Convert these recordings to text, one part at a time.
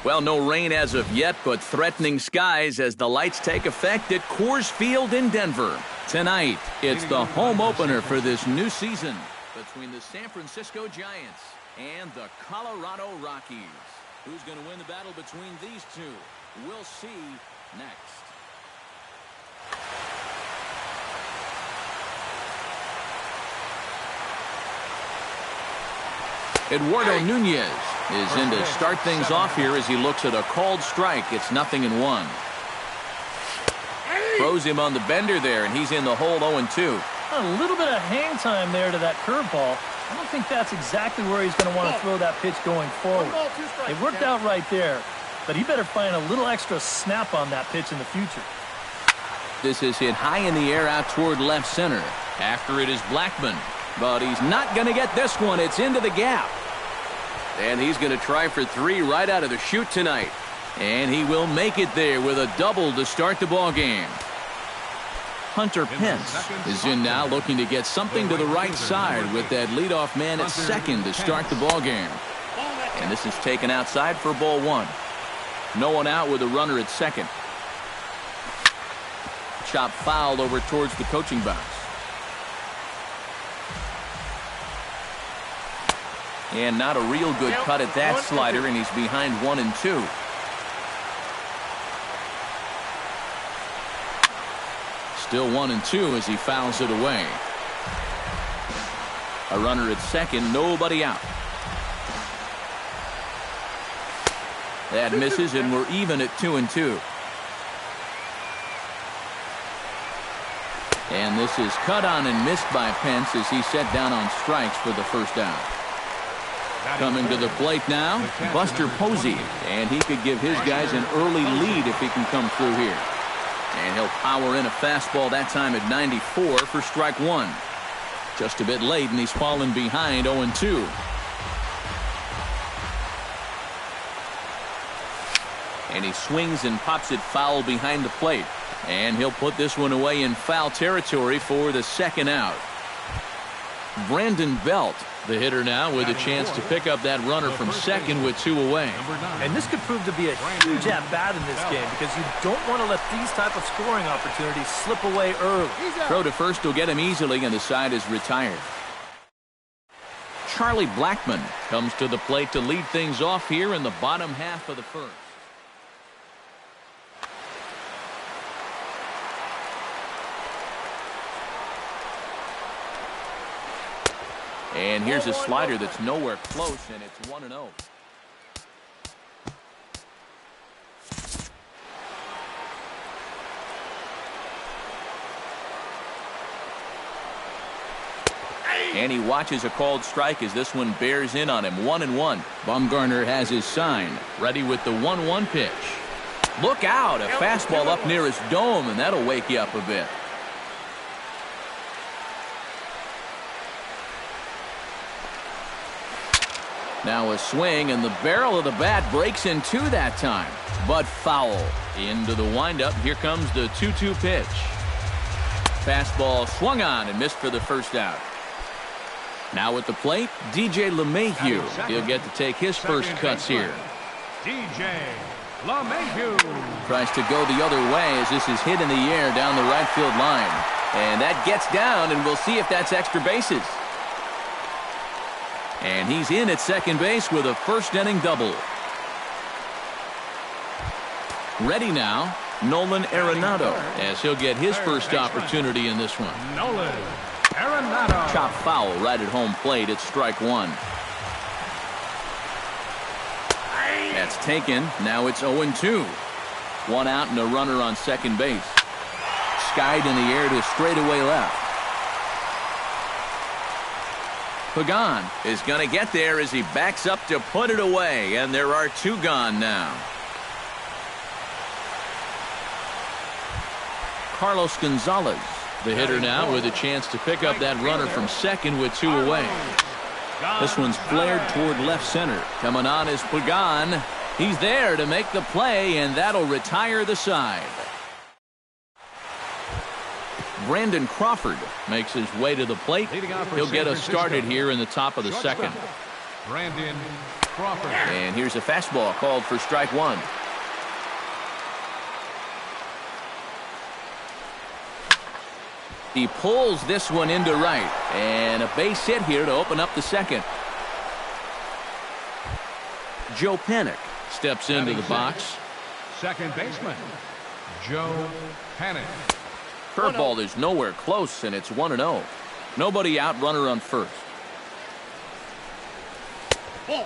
Well, no rain as of yet, but threatening skies as the lights take effect at Coors Field in Denver. Tonight, it's the home opener for this new season between the San Francisco Giants and the Colorado Rockies. Who's going to win the battle between these two? We'll see next. Eduardo Nunez is in to start things off here as he looks at a called strike. It's 0-1. Throws him on the bender there, and he's in the hole 0-2. A little bit of hang time there to that curveball. I don't think that's exactly where he's going to want to throw that pitch going forward. It worked out right there, but he better find a little extra snap on that pitch in the future. This is hit high in the air out toward left center. After it is Blackmon, but he's not going to get this one. It's into the gap. And he's going to try for 3 right out of the chute tonight. And he will make it there with a double to start the ball game. Hunter Pence is in now, looking to get something to the right side with that leadoff man at second to start the ball game. And this is taken outside for ball 1. No one out with a runner at second. Chop fouled over towards the coaching box. And not a real good cut at that slider, and he's behind 1-2. Still 1-2 as he fouls it away. A runner at second, nobody out. That misses, and we're even at 2-2. And this is cut on and missed by Pence as he set down on strikes for the first out. Coming to the plate now, Buster Posey, and he could give his guys an early lead if he can come through here. And he'll power in a fastball that time at 94 for strike 1. Just a bit late, and he's fallen behind 0-2. And he swings and pops it foul behind the plate. And he'll put this one away in foul territory for the second out. Brandon Belt, the hitter now, with a chance to pick up that runner from second with 2 away. And this could prove to be a huge at-bat in this game because you don't want to let these type of scoring opportunities slip away early. Throw to first will get him easily, and the side is retired. Charlie Blackmon comes to the plate to lead things off here in the bottom half of the first. And here's a slider that's nowhere close, and it's 1-0. And he watches a called strike as this one bears in on him. 1-1. Bumgarner has his sign, ready with the 1-1 pitch. Look out, a fastball up near his dome, and that'll wake you up a bit. Now a swing, and the barrel of the bat breaks in 2 that time. But foul. Into the windup. Here comes the 2-2 pitch. Fastball swung on and missed for the first out. Now at the plate, DJ LeMahieu. He'll get to take his first cuts here. DJ LeMahieu tries to go the other way as this is hit in the air down the right field line. And that gets down, and we'll see if that's extra bases. And he's in at second base with a first-inning double. Ready now, Nolan Arenado, as he'll get his first opportunity in this one. Nolan Arenado. Chop foul right at home plate. It's strike 1. That's taken. Now it's 0-2. 1 out and a runner on second base. Skied in the air to straightaway left. Pagan is going to get there as he backs up to put it away, and there are 2 gone now. Carlos Gonzalez, the hitter now, with a chance to pick up that runner from second with 2 away. This one's flared toward left center. Coming on is Pagan. He's there to make the play, and that'll retire the side. Brandon Crawford makes his way to the plate. He'll get us started here in the top of the second. Brandon Crawford. And here's a fastball called for strike one. He pulls this one into right. And a base hit here to open up the second. Joe Panik steps into the box. Second baseman, Joe Panik. Curveball is nowhere close, and it's 1-0. Nobody out, runner on first.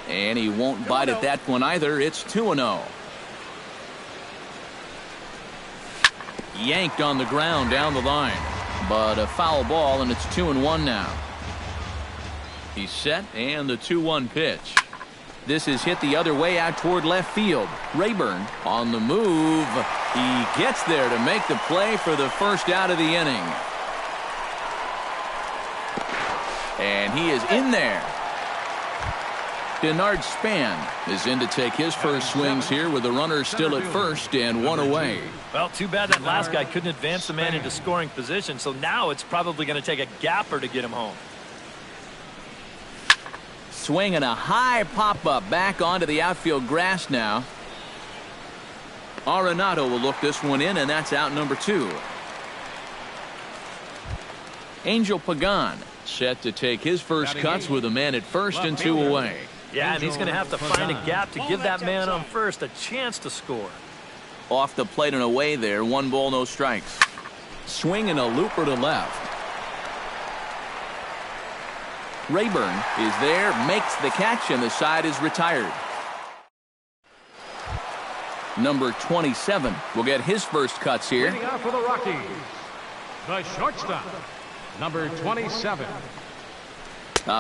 And he won't bite at that one either. It's 2-0. Yanked on the ground down the line. But a foul ball, and it's 2-1 now. He's set, and the 2-1 pitch. This is hit the other way out toward left field. Rayburn on the move. He gets there to make the play for the first out of the inning. And he is in there. Denard Span is in to take his first swings here with the runner still at first and one away. Well, too bad that last guy couldn't advance the man into scoring position, so now it's probably going to take a gapper to get him home. Swinging a high pop-up back onto the outfield grass now. Arenado will look this one in, and that's out number 2. Angel Pagan set to take his first cuts with a man at first and 2 away. Yeah, and he's going to have to find a gap to give that man on first a chance to score. Off the plate and away there. 1 ball, no strikes. Swinging a looper to left. Rayburn is there, makes the catch, and the side is retired. Number 27 will get his first cuts here. Leading out for the Rockies, the shortstop, number 27.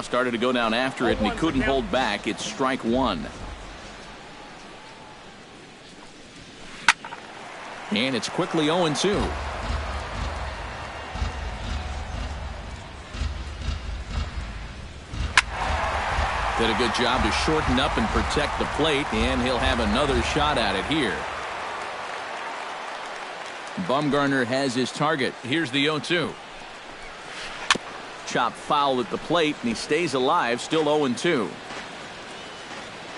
Started to go down after it, and he couldn't hold back. It's strike one. And it's quickly 0-2. Did a good job to shorten up and protect the plate, and he'll have another shot at it here. Bumgarner has his target. Here's the 0-2. Chop foul at the plate, and he stays alive, still 0-2.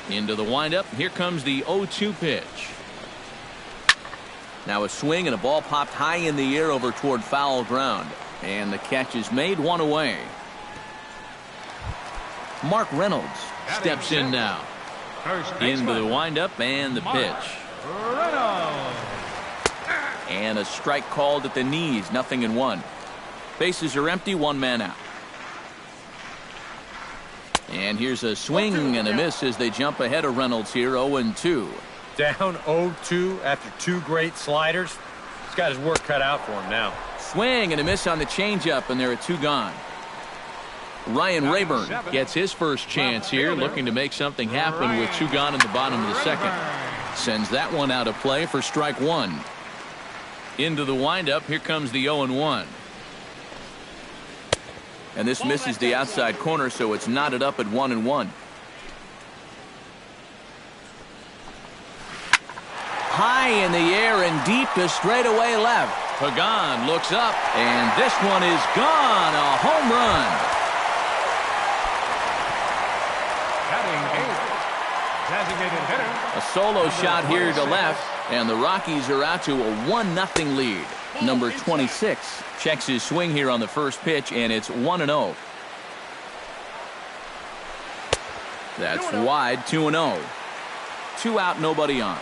Into the windup. Here comes the 0-2 pitch. Now a swing, and a ball popped high in the air over toward foul ground. And the catch is made, 1 away. Mark Reynolds steps in now. Into the windup and the pitch. And a strike called at the knees, 0-1. Bases are empty, 1 man out. And here's a swing and a miss as they jump ahead of Reynolds here, 0-2. Down 0-2 after 2 great sliders. He's got his work cut out for him now. Swing and a miss on the changeup, and there are 2 gone. Ryan Rayburn gets his first chance here, looking to make something happen with 2 gone in the bottom of the second. Sends that one out of play for strike 1. Into the windup. Here comes the 0-1. And this misses the outside corner, so it's knotted up at 1-1. High in the air and deep to straightaway left. Pagan looks up, and this one is gone. A home run. Designated hitter. A solo shot here to left, and the Rockies are out to a 1-0 lead. Number 26 checks his swing here on the first pitch, and it's 1-0. That's wide, 2-0. 2 out, nobody on.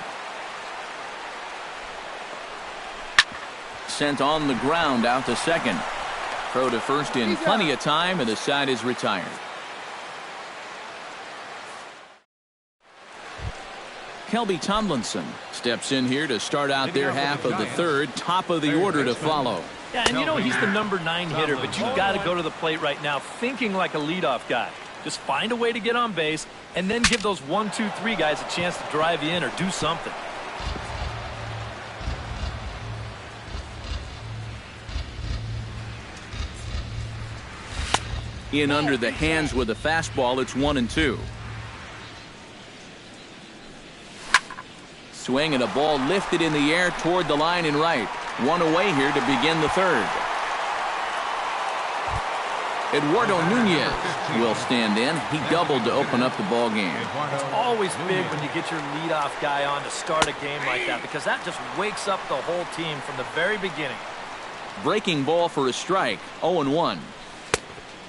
Sent on the ground out to second. Throw to first in plenty of time, and the side is retired. Kelby Tomlinson steps in here to start out their half of the third. Top of the order to follow. Yeah, and you know he's the number 9 hitter, but you've got to go to the plate right now thinking like a leadoff guy. Just find a way to get on base, and then give those 1, 2, 3 guys a chance to drive you in or do something. In under the hands with a fastball. It's 1-2. Swing and a ball lifted in the air toward the line and right. 1 away here to begin the third. Eduardo Nunez will stand in. He doubled to open up the ball game. It's always big when you get your leadoff guy on to start a game like that because that just wakes up the whole team from the very beginning. Breaking ball for a strike, 0-1.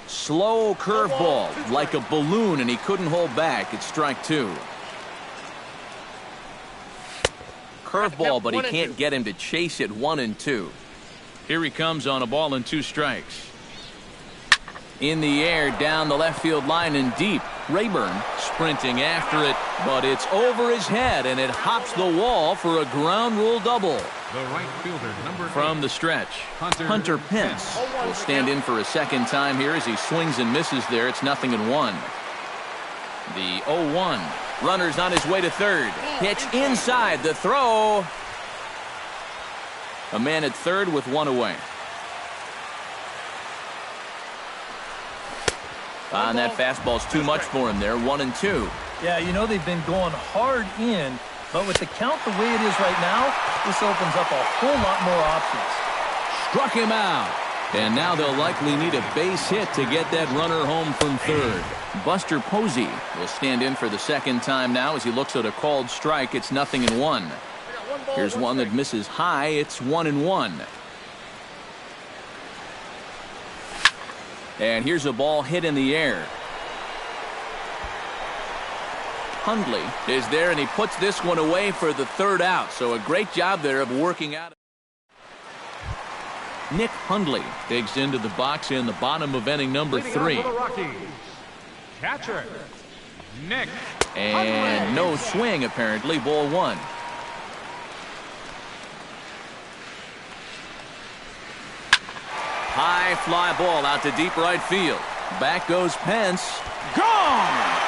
Slow curveball, like a balloon, and he couldn't hold back. It's strike 2. Curveball, but he can't get him to chase it. 1-2. Here he comes on a ball and 2 strikes. In the air, down the left field line and deep. Rayburn sprinting after it, but it's over his head, and it hops the wall for a ground rule double. The right fielder, number From 8, the stretch, Hunter Pence will stand in for a second time here as he swings and misses there. It's 0-1. The 0-1. Runner's on his way to third. Pitch inside. The throw. A man at third with 1 away. And that fastball's too much for him there. 1-2. Yeah, you know they've been going hard in, but with the count the way it is right now, this opens up a whole lot more options. Struck him out. And now they'll likely need a base hit to get that runner home from third. Buster Posey will stand in for the second time now as he looks at a called strike. It's 0-1. Here's one that misses high. It's 1-1. And here's a ball hit in the air. Hundley is there, and he puts this one away for the third out. So a great job there of working out. Nick Hundley digs into the box in the bottom of inning number 3. For the Rockies, catcher, Nick. And no swing, apparently. Ball 1. High fly ball out to deep right field. Back goes Pence. Gone!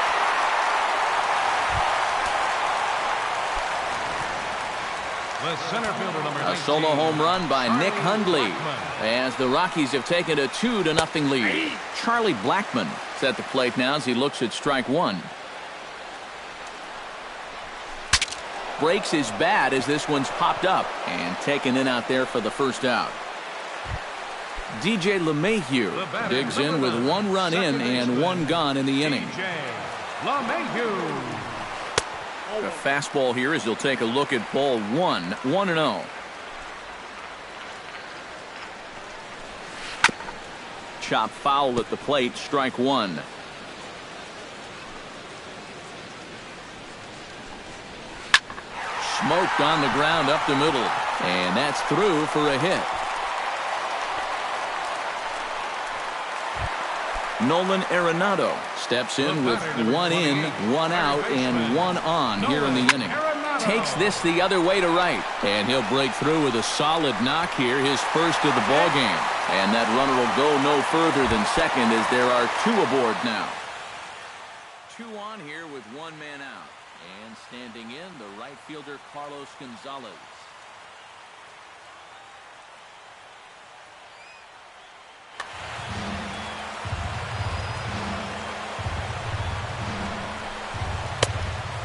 The center fielder, number 19, A solo home run by Nick Hundley as the Rockies have taken a 2-0 lead. Charlie Blackmon is at the plate now as he looks at strike 1. Breaks his bat as this one's popped up and taken in out there for the first out. DJ LeMahieu digs in with 1 run in and 1 gone in the inning. LeMahieu. A fastball here as he'll take a look at ball 1. 1-0. Chop foul at the plate. Strike 1. Smoked on the ground up the middle, and that's through for a hit. Nolan Arenado steps in with 1 in, 1 out, and 1 on here in the inning. Takes this the other way to right, and he'll break through with a solid knock here, his first of the ball game. And that runner will go no further than second as there are 2 aboard now. 2 on here with 1 man out. And standing in, the right fielder Carlos Gonzalez.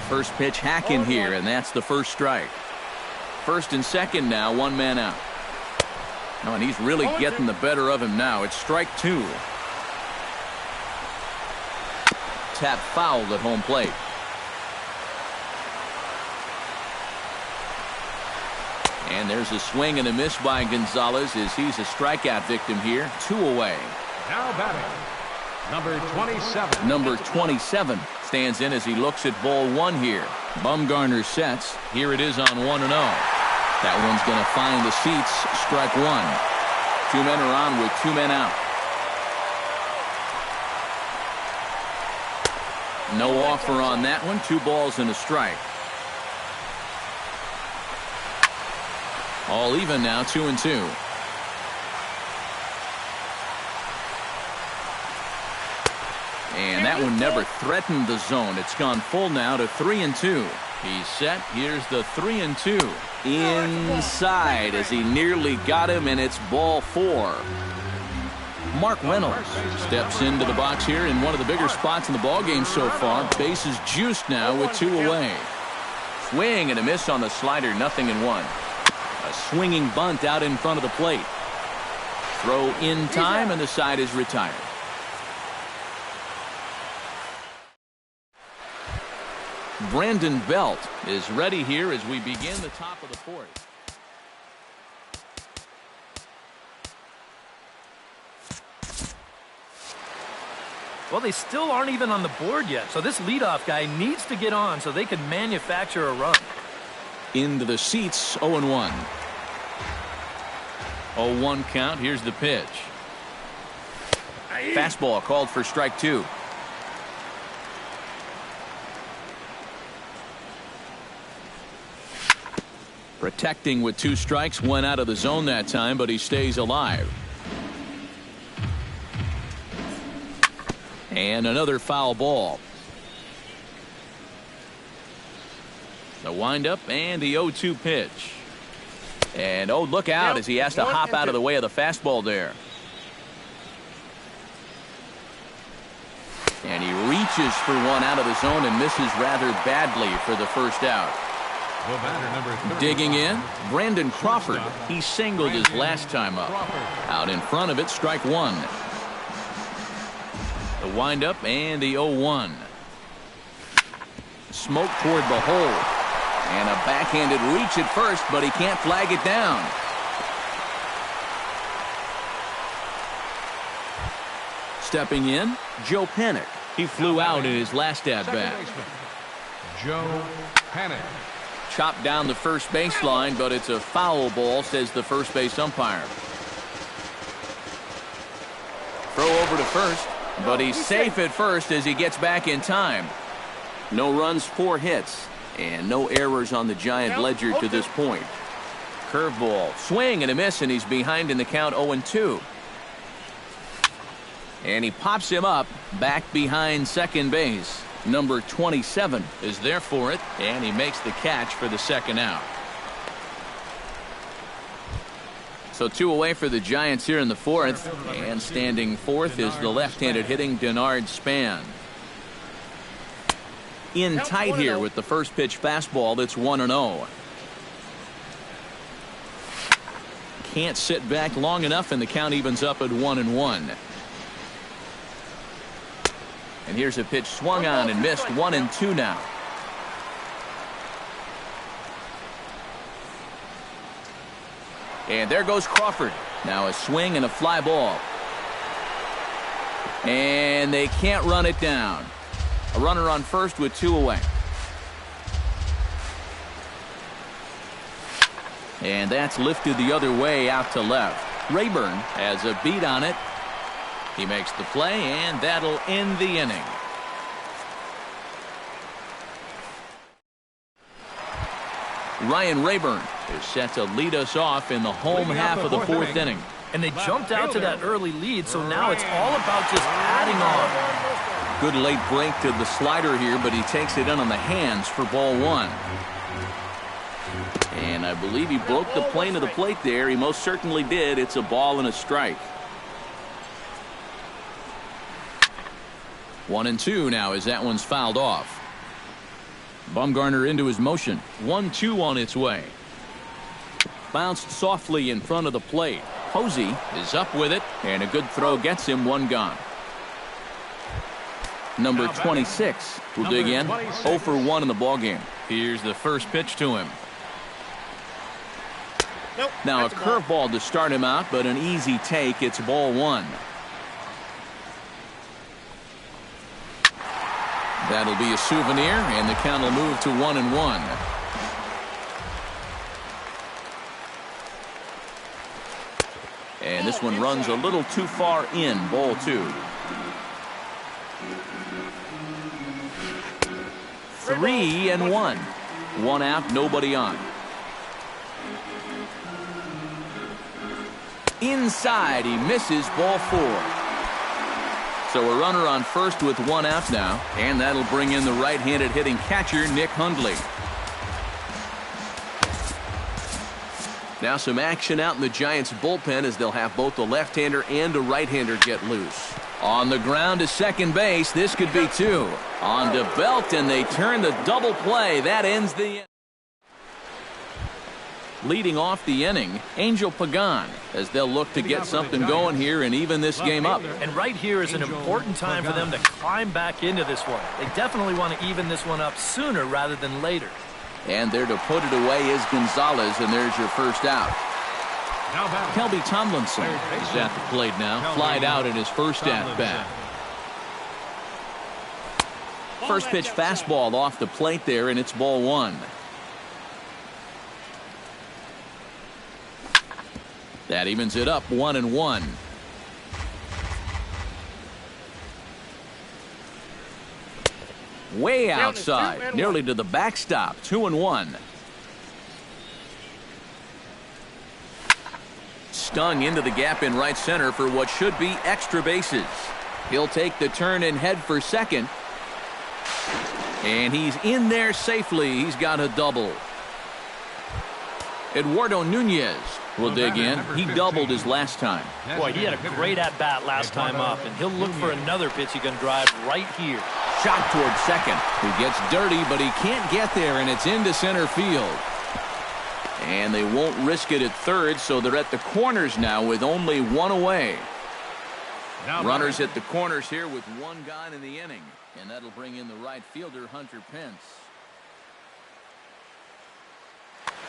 First pitch hack in here, and that's the first strike. First and second now, 1 man out. Oh, and he's really getting the better of him now. It's strike 2. Tap foul at home plate. And there's a swing and a miss by Gonzalez as he's a strikeout victim here. 2 away. Now batting, number 27. Number 27 stands in as he looks at ball 1 here. Bumgarner sets. Here it is on 1-0. That one's going to find the seats. Strike 1. 2 men are on with 2 men out. No offer on that one. 2 balls and a strike. All even now, 2-2. And that one never threatened the zone. It's gone full now to 3-2. He's set. Here's the 3-2. Inside as he nearly got him, and it's ball 4. Mark Reynolds steps into the box here in one of the bigger spots in the ballgame so far. Bases juiced now with 2 away. Swing and a miss on the slider. 0-1. A swinging bunt out in front of the plate. Throw in time, and the side is retired. Brandon Belt is ready here as we begin the top of the fourth. Well, they still aren't even on the board yet, so this leadoff guy needs to get on so they can manufacture a run. Into the seats, 0-1. 0-1 count. Here's the pitch. Fastball called for strike two. Protecting with 2 strikes, went out of the zone that time, but he stays alive. And another foul ball. The windup and the 0-2 pitch. And oh, look out as he has to hop out of the way of the fastball there. And he reaches for one out of the zone and misses rather badly for the first out. Digging in, Brandon Crawford. He singled his last time up. Out in front of it, strike one. The windup and the 0-1. Smoke toward the hole. And a backhanded reach at first, but he can't flag it down. Stepping in, Joe Panik. He flew out in his last at-bat. Joe Panik. Chopped down the first baseline, but it's a foul ball, says the first base umpire. Throw over to first, but he's safe at first as he gets back in time. No runs, 4 hits, and no errors on the Giant ledger to this point. Curveball, swing and a miss, and he's behind in the count 0-2. And he pops him up back behind second base. Number 27 is there for it, and he makes the catch for the second out. So 2 away for the Giants here in the fourth, and standing fourth is the left-handed hitting Denard Span. In tight here with the first pitch fastball that's 1-0. Can't sit back long enough, and the count evens up at 1-1. And here's a pitch swung on and missed, 1-2 now. And there goes Crawford. Now a swing and a fly ball. And they can't run it down. A runner on first with 2 away. And that's lifted the other way out to left. Rayburn has a beat on it. He makes the play, and that'll end the inning. Ryan Rayburn is set to lead us off in the home half of the fourth inning. And they jumped out to that early lead, so now it's all about just adding on. Good late break to the slider here, but he takes it in on the hands for ball 1. And I believe he broke the plane of the plate there. He most certainly did. It's a ball and a strike. 1-2 now as that one's fouled off. Bumgarner into his motion. 1-2 on its way. Bounced softly in front of the plate. Posey is up with it, and a good throw gets him 1 gone. Number 26 will dig in. 0 for 1 in the ballgame. Here's the first pitch to him. Now a curveball to start him out, but an easy take. It's ball 1. That'll be a souvenir, and the count will move to 1-1. And this one runs a little too far in, ball 2. 3-1. 1 out, nobody on. Inside, he misses, ball 4. So a runner on first with 1 out now, and that'll bring in the right-handed hitting catcher, Nick Hundley. Now some action out in the Giants bullpen as they'll have both the left-hander and a right-hander get loose. On the ground to second base, this could be 2. On to Belt, and they turn the double play. That ends the... Leading off the inning, Angel Pagan, as they'll look to get something going here and even this game up. And right here is an important time for them to climb back into this one. They definitely want to even this one up sooner rather than later. And there to put it away is Gonzalez, and there's your first out. Kelby Tomlinson is at the plate now, flied out in his first at-bat. First pitch fastball off the plate there, and it's ball one. That evens it up 1-1. Way outside, nearly to the backstop, 2-1. Stung into the gap in right center for what should be extra bases. He'll take the turn and head for second. And he's in there safely. He's got a double. Eduardo Nunez will dig in. He doubled his last time. Boy, he had a great at-bat last time up, and he'll look for another pitch he can drive right here. Shot toward second. He gets dirty, but he can't get there, and it's into center field. And they won't risk it at third, so they're at the corners now with only one away. Runners at the corners here with one gone in the inning, and that'll bring in the right fielder, Hunter Pence.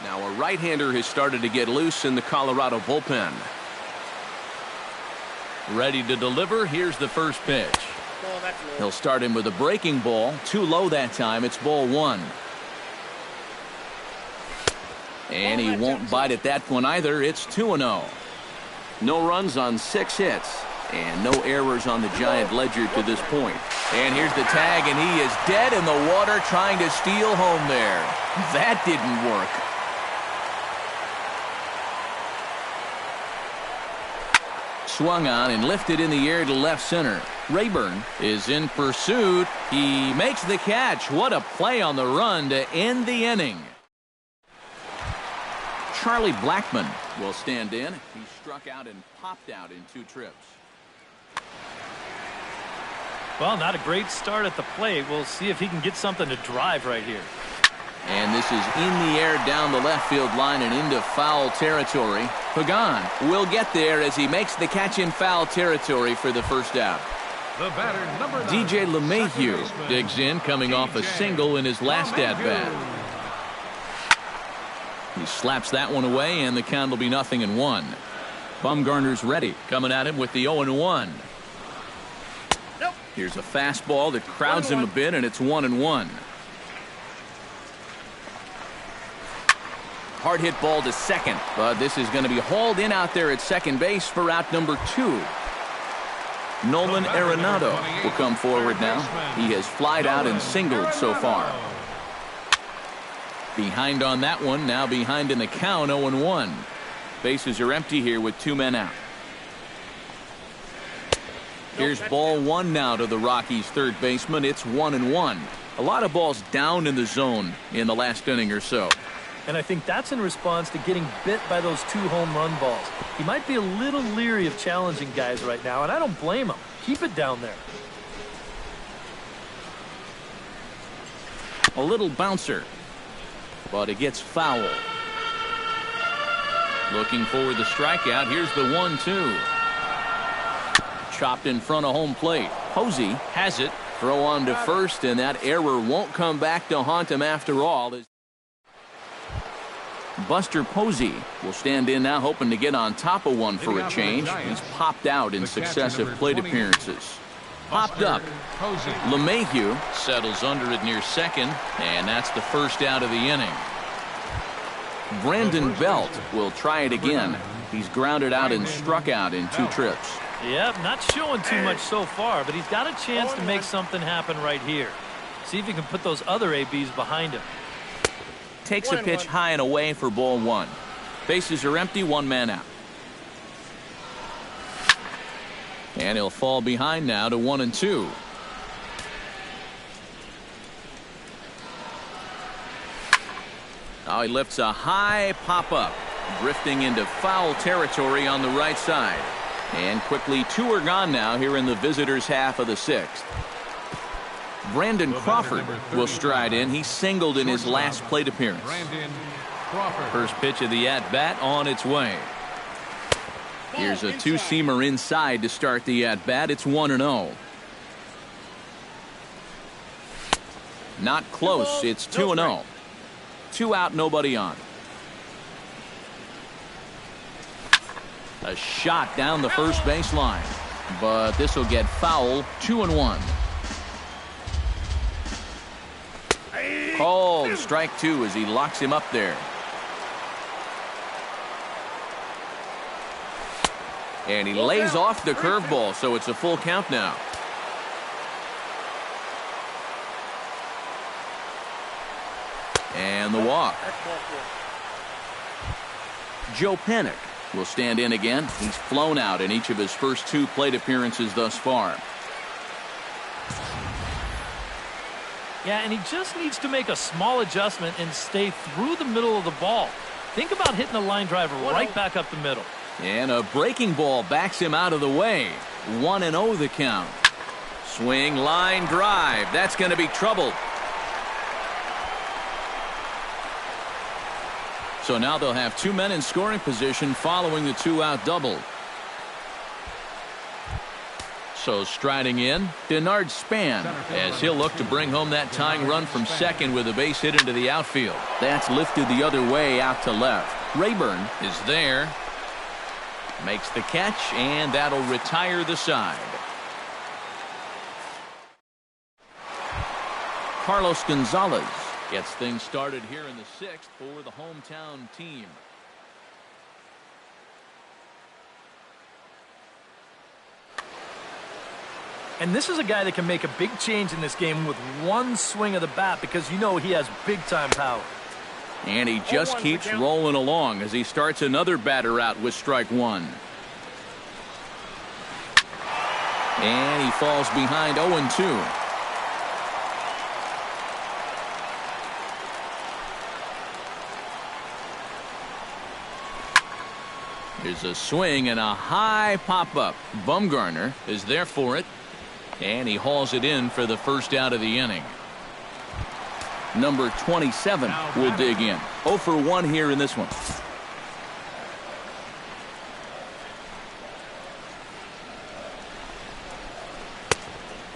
Now a right-hander has started to get loose in the Colorado bullpen. Ready to deliver. Here's the first pitch. He'll start him with a breaking ball. Too low that time. It's ball one. And he won't bite at that one either. It's 2-0. No runs on 6 hits. And no errors on the Giant ledger to this point. And here's the tag, and he is dead in the water trying to steal home there. That didn't work. Swung on and lifted in the air to left center. Rayburn is in pursuit. He makes the catch. What a play on the run to end the inning. Charlie Blackmon will stand in. He struck out and popped out in 2 trips. Well, not a great start at the plate. We'll see if he can get something to drive right here. And this is in the air down the left field line and into foul territory. Pagan will get there as he makes the catch in foul territory for the first out. The batter, number 9, DJ LeMahieu digs in, coming off a single in his last at-bat. He slaps that one away, and the count will be 0-1. Bumgarner's ready, coming at him with the 0-1. Here's a fastball that crowds him a bit, and it's 1-1. Hard hit ball to second, but this is going to be hauled in out there at second base for out number 2. Nolan Arenado will come forward now. He has flied out and singled so far. Behind on that one, now behind in the count, 0-1. Bases are empty here with 2 men out. Here's ball one now to the Rockies' third baseman. It's 1-1. A lot of balls down in the zone in the last inning or so. And I think that's in response to getting bit by those 2 home run balls. He might be a little leery of challenging guys right now, and I don't blame him. Keep it down there. A little bouncer, but it gets foul. Looking for the strikeout. Here's the 1-2. Chopped in front of home plate. Posey has it. Throw on to first, and that error won't come back to haunt him after all. Buster Posey will stand in now, hoping to get on top of one for a change. He's popped out in successive plate appearances. Popped up. LeMahieu settles under it near second, and that's the first out of the inning. Brandon Belt will try it again. He's grounded out and struck out in 2 trips. Yep, not showing too much so far, but he's got a chance to make something happen right here. See if he can put those other ABs behind him. Takes a pitch high and away for ball 1. Bases are empty, 1 man out. And he'll fall behind now to 1-2. Now he lifts a high pop-up, drifting into foul territory on the right side. And quickly 2 are gone now here in the visitors' half of the 6th. Brandon Crawford will stride in. He singled in his last plate appearance. Crawford. First pitch of the at-bat on its way. Here's a two-seamer inside to start the at-bat. It's 1-0. Not close. It's 2-0. 2 out, nobody on. A shot down the first baseline, but this will get foul. 2-1. Called strike 2 as he locks him up there. And he lays off the curveball, so it's a full count now. And the walk. Joe Panik will stand in again. He's flown out in each of his first 2 plate appearances thus far. Yeah, and he just needs to make a small adjustment and stay through the middle of the ball. Think about hitting a line driver right back up the middle. And a breaking ball backs him out of the way. 1-0 the count. Swing, line drive. That's going to be trouble. So now they'll have 2 men in scoring position following the 2-out double. So striding in, Denard Span, as he'll look to bring home that tying run from second with a base hit into the outfield. That's lifted the other way out to left. Rayburn is there. Makes the catch, and that'll retire the side. Carlos Gonzalez gets things started here in the 6th for the hometown team. And this is a guy that can make a big change in this game with one swing of the bat, because you know he has big-time power. And he just keeps rolling along as he starts another batter out with strike 1. And he falls behind 0-2. There's a swing and a high pop-up. Bumgarner is there for it. And he hauls it in for the first out of the inning. Number 27 will dig in. 0 for 1 here in this one.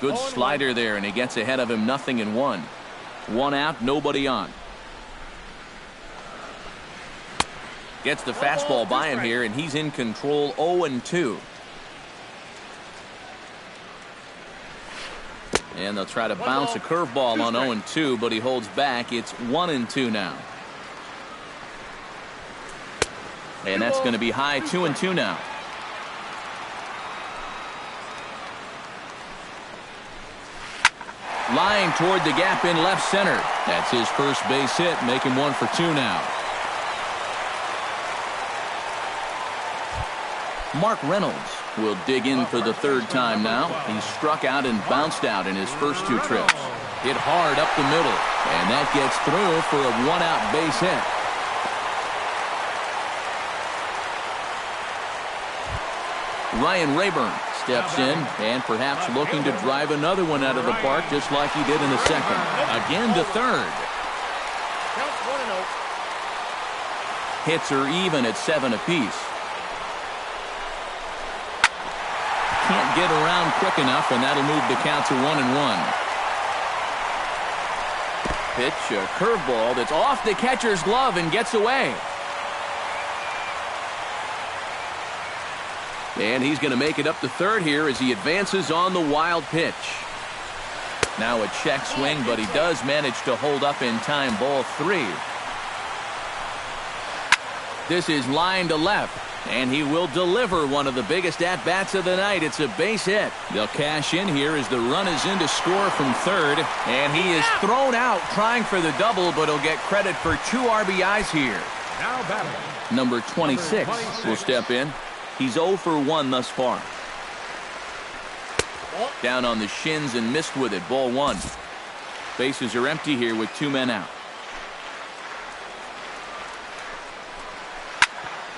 Good slider there, and he gets ahead of him. 0-1. 1 out, nobody on. Gets the fastball by him here, and he's in control. 0-2. And they'll try to bounce a curveball on 0-2, but he holds back. It's 1-2 now. And that's going to be high. 2-2 now. Line toward the gap in left center. That's his first base hit, making 1 for 2 now. Mark Reynolds will dig in for the 3rd time now. He struck out and bounced out in his first 2 trips. Hit hard up the middle, and that gets through for a 1-out base hit. Ryan Rayburn steps in and perhaps looking to drive another one out of the park, just like he did in the 2nd. Again to 3rd. Hits are even at 7 apiece. Can't get around quick enough, and that'll move the count to 1-1. Pitch, a curveball that's off the catcher's glove and gets away. And he's going to make it up to 3rd here as he advances on the wild pitch. Now a check swing, but he does manage to hold up in time. Ball 3. This is line to left. And he will deliver one of the biggest at-bats of the night. It's a base hit. They'll cash in here as the run is in to score from 3rd. And he is thrown out trying for the double, but he'll get credit for 2 RBIs here. Now batting. Number 26 will step in. He's 0 for 1 thus far. Down on the shins and missed with it. Ball 1. Bases are empty here with 2 men out.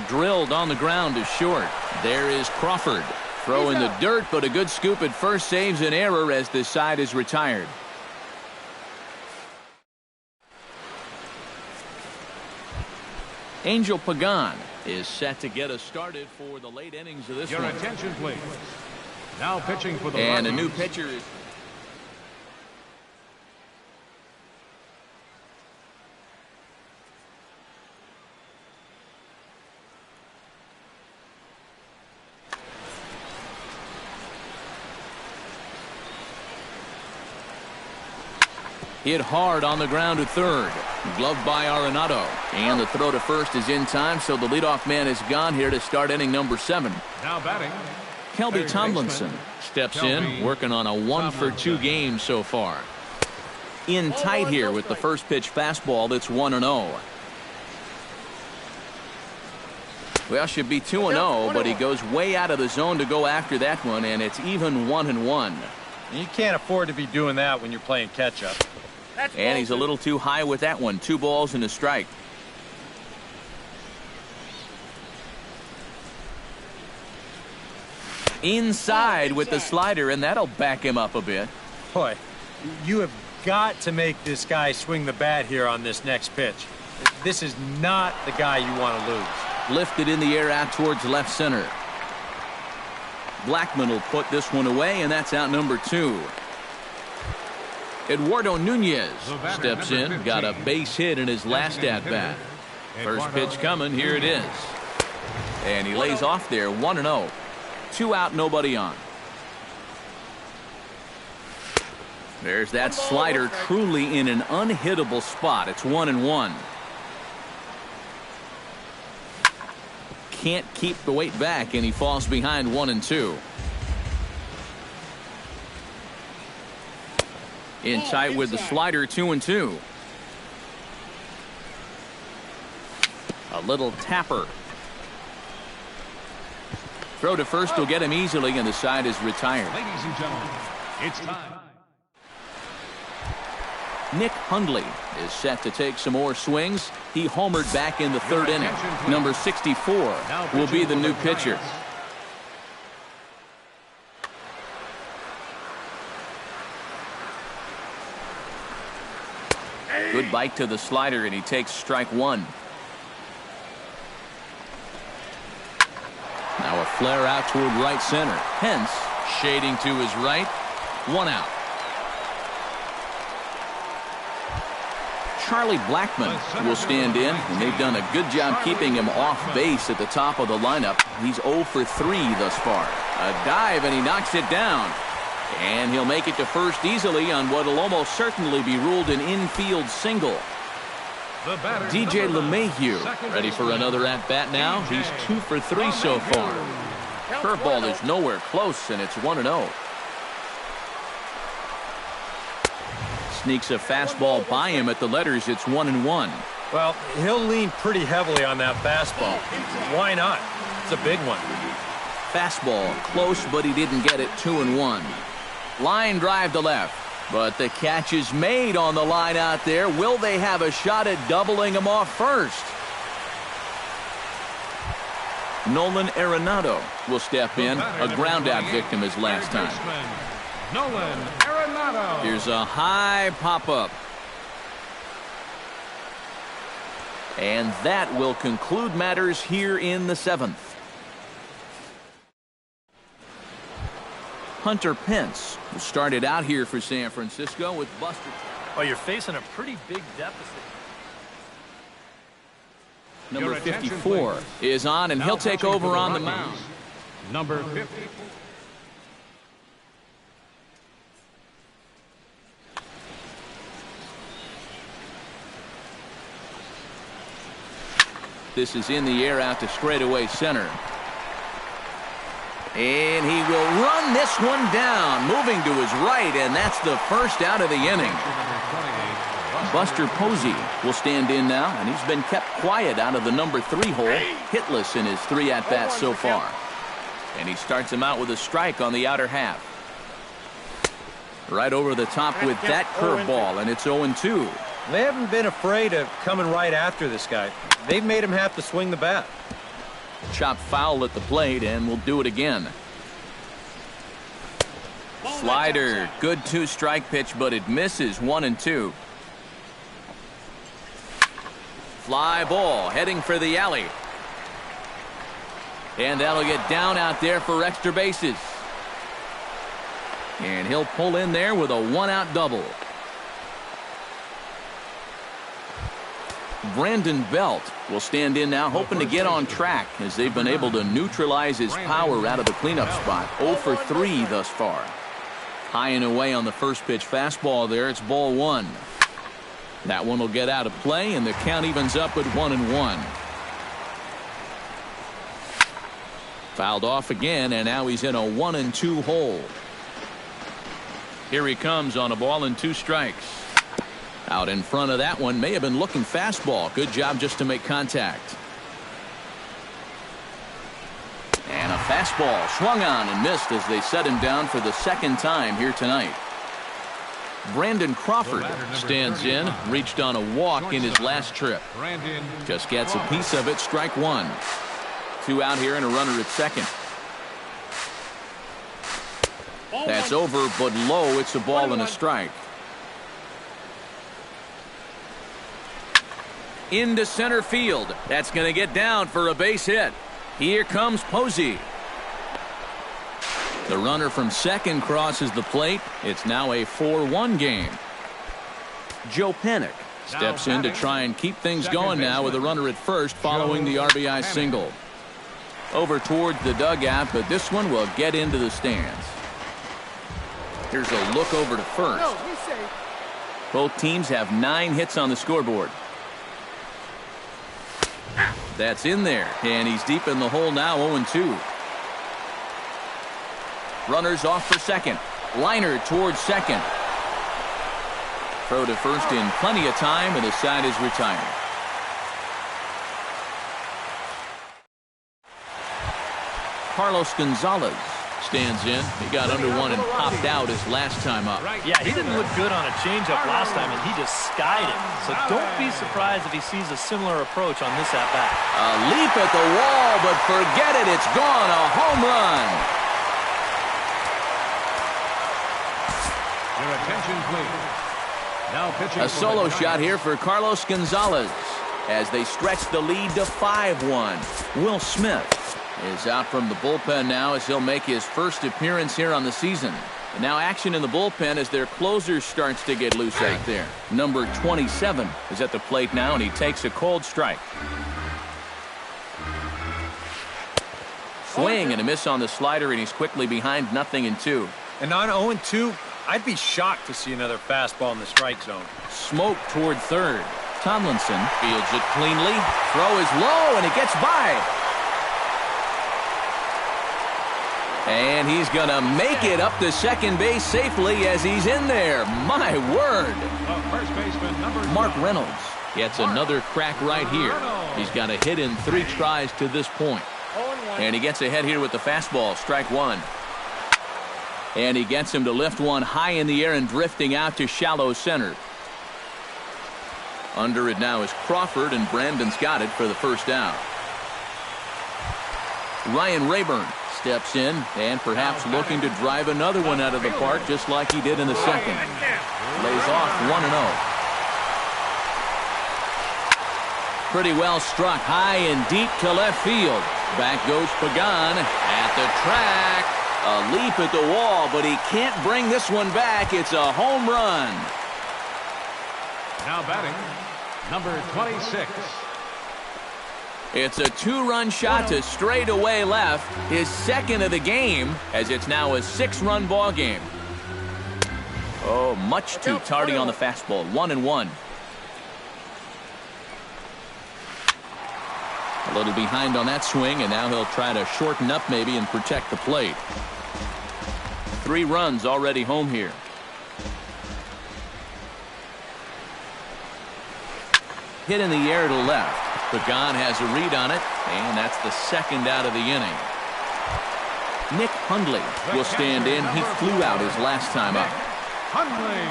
Drilled on the ground to short. There is Crawford. Throw in the dirt, but a good scoop at first saves an error as this side is retired. Angel Pagan is set to get us started for the late innings of this Your one. attention, please. Now pitching for the And a Rockies. new pitcher is... Hit hard on the ground to third. Gloved by Arenado. And the throw to first is in time, so the leadoff man is gone here to start inning number 7. Now batting. Kelby Third Tomlinson baseman, steps in, Kelby working on a 1-for-2 game so far. In tight here with the first pitch fastball that's 1-0. Well, should be 2-0, but he goes way out of the zone to go after that one, and it's even 1-1. You can't afford to be doing that when you're playing catch-up. And he's a little too high with that one. 2 balls and a strike. Inside with the slider, and that'll back him up a bit. Boy, you have got to make this guy swing the bat here on this next pitch. This is not the guy you want to lose. Lifted in the air out towards left center. Blackman will put this one away, and that's out number 2. Eduardo Nunez steps in, got a base hit in his last at-bat. First pitch coming, here it is. And he lays off there, 1-0. 2 out, nobody on. There's that slider truly in an unhittable spot. It's 1-1. Can't keep the weight back, and he falls behind 1-2. In tight with the slider, 2-2. A little tapper. Throw to first will get him easily, and the side is retired. Ladies and gentlemen, it's time. Nick Hundley is set to take some more swings. He homered back in the 3rd inning. Number 64 will be the new pitcher. Good bite to the slider, and he takes strike 1. Now a flare out toward right center. Hence, shading to his right. 1 out. Charlie Blackman will stand in, and they've done a good job keeping him off base at the top of the lineup. He's 0 for 3 thus far. A dive, and he knocks it down. And he'll make it to first easily on what will almost certainly be ruled an infield single. DJ LeMahieu ready for another at-bat now. He's 2 for 3 so far. Curveball is nowhere close, and it's 1-0. Sneaks a fastball by him at the letters. It's 1-1. Well, he'll lean pretty heavily on that fastball. Why not? It's a big one. Fastball close, but he didn't get it. 2-1. Line drive to left, but the catch is made on the line out there. Will they have a shot at doubling him off first? Nolan Arenado will step in. A ground out victim his last time. Nolan Arenado. Here's a high pop-up. And that will conclude matters here in the 7th. Hunter Pence started out here for San Francisco with Buster. Well, you're facing a pretty big deficit. Number 54 is on, and he'll take over on the mound. Number 50. This is in the air out to straightaway center. And he will run this one down, moving to his right, and that's the first out of the inning. Buster Posey will stand in now, and he's been kept quiet out of the number 3 hole, hitless in his 3 at-bats so far. And he starts him out with a strike on the outer half. Right over the top with that curveball, and it's 0-2. They haven't been afraid of coming right after this guy. They've made him have to swing the bat. Chop foul at the plate, and we'll do it again. Slider, good 2-strike pitch, but it misses. 1-2. Fly ball heading for the alley. And that'll get down out there for extra bases. And he'll pull in there with a one-out double. Brandon Belt will stand in now, hoping to get on track as they've been able to neutralize his power out of the cleanup spot. 0 for 3 thus far. High and away on the first pitch fastball there. It's ball 1. That one will get out of play, and the count evens up at 1-1. Fouled off again, and now he's in a 1-2 hole. Here he comes on a ball and 2 strikes. Out in front of that one, may have been looking fastball. Good job just to make contact. And a fastball swung on and missed as they set him down for the second time here tonight. Brandon Crawford stands in, reached on a walk in his last trip. Just gets a piece of it, strike 1. 2 out here and a runner at second. That's over, but low. It's a ball and a strike. Into center field. That's going to get down for a base hit. Here comes Posey. The runner from second crosses the plate. It's now a 4-1 game. Joe Panik steps in to try and keep things going now with a runner at first following the RBI single. Over towards the dugout, but this one will get into the stands. Here's a look over to first. Both teams have 9 hits on the scoreboard. That's in there, and he's deep in the hole now, 0-2. Runners off for second. Liner towards second. Throw to first in plenty of time, and the side is retired. Carlos Gonzalez stands in. He got under one and popped out his last time up. Yeah, he didn't look good on a changeup last time, and he just skied it. So don't be surprised if he sees a similar approach on this at-bat. A leap at the wall, but forget it. It's gone. A home run. Your attention, please. Now pitching A solo shot here for Carlos Gonzalez as they stretch the lead to 5-1. Will Smith is out from the bullpen now as he'll make his first appearance here on the season. And now action in the bullpen as their closer starts to get loose out there. Number 27 is at the plate now, and he takes a cold strike. Swing and a miss on the slider, and he's quickly behind 0-2. And on 0-2, I'd be shocked to see another fastball in the strike zone. Smoke toward third. Tomlinson fields it cleanly. Throw is low, and it gets by. And he's going to make it up to second base safely as he's in there. My word. First baseman, Mark Reynolds gets another crack right here. He's got a hit in 3 tries to this point. And he gets ahead here with the fastball, strike 1. And he gets him to lift one high in the air and drifting out to shallow center. Under it now is Crawford, and Brandon's got it for the first down. Ryan Rayburn steps in and perhaps looking to drive another one out of the park just like he did in the second. Lays off 1-0. Pretty well struck high and deep to left field. Back goes Pagan at the track. A leap at the wall, but he can't bring this one back. It's a home run. now batting, number 26. It's a 2-run shot to straightaway left, his second of the game, as it's now a 6-run ball game. Oh, much too tardy on the fastball. 1-1. A little behind on that swing, and now he'll try to shorten up maybe and protect the plate. 3 runs already home here. Hit in the air to left. Pagan has a read on it, and that's the second out of the inning. Nick Hundley will stand in. He flew out his last time up. Hundley.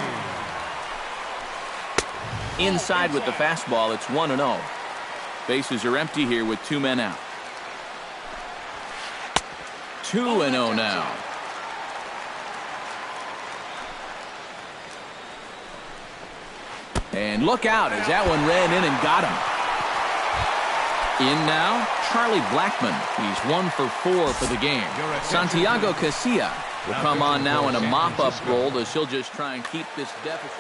Inside with the fastball, it's 1-0. Bases are empty here with 2 men out. 2-0 now. And look out as that one ran in and got him. In now, Charlie Blackmon. He's 1 for 4 for the game. Santiago Casilla will come on now in a mop-up role as he'll just try and keep this deficit.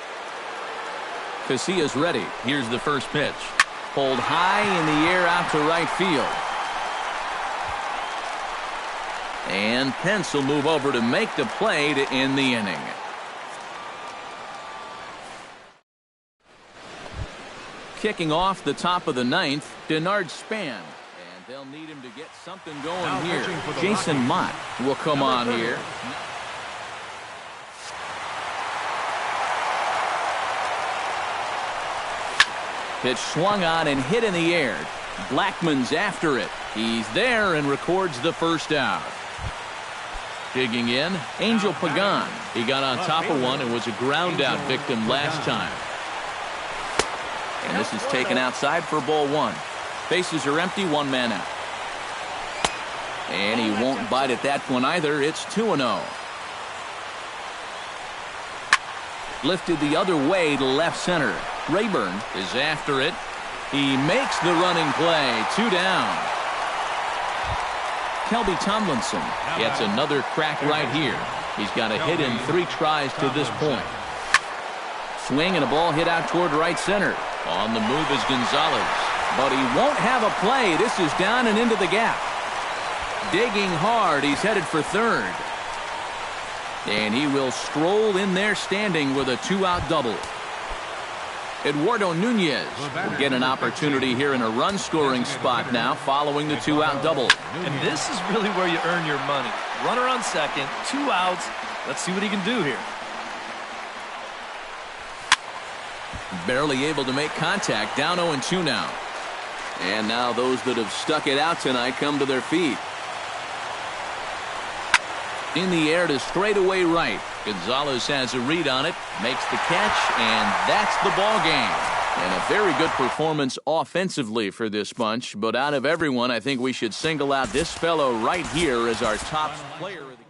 Casilla's ready. Here's the first pitch. Pulled high in the air out to right field. And Pence will move over to make the play to end the inning. Kicking off the top of the ninth, Denard Span. And they'll need him to get something going here. Jason Mott will come on here. Pitch swung on and hit in the air. Blackmon's after it. He's there and records the first out. Digging in, Angel Pagan. He got on top of one and was a ground out victim last time. And this is taken outside for ball 1. Bases are empty, 1 man out. And he won't bite at that one either. It's 2-0. Lifted the other way to left center. Rayburn is after it. He makes the running play. 2 down. Kelby Tomlinson gets another crack right here. He's got a hit in 3 tries to this point. Swing and a ball hit out toward right center. On the move is Gonzalez. But he won't have a play. This is down and into the gap. Digging hard. He's headed for third. And he will stroll in there standing with a 2-out double. Eduardo Nunez will get an opportunity here in a run-scoring spot now following the 2-out double. And this is really where you earn your money. Runner on second, 2 outs. Let's see what he can do here. Barely able to make contact. Down 0-2 now. And now those that have stuck it out tonight come to their feet. In the air to straightaway right. Gonzalez has a read on it, makes the catch, and that's the ball game. And a very good performance offensively for this bunch. But out of everyone, I think we should single out this fellow right here as our top player of the game.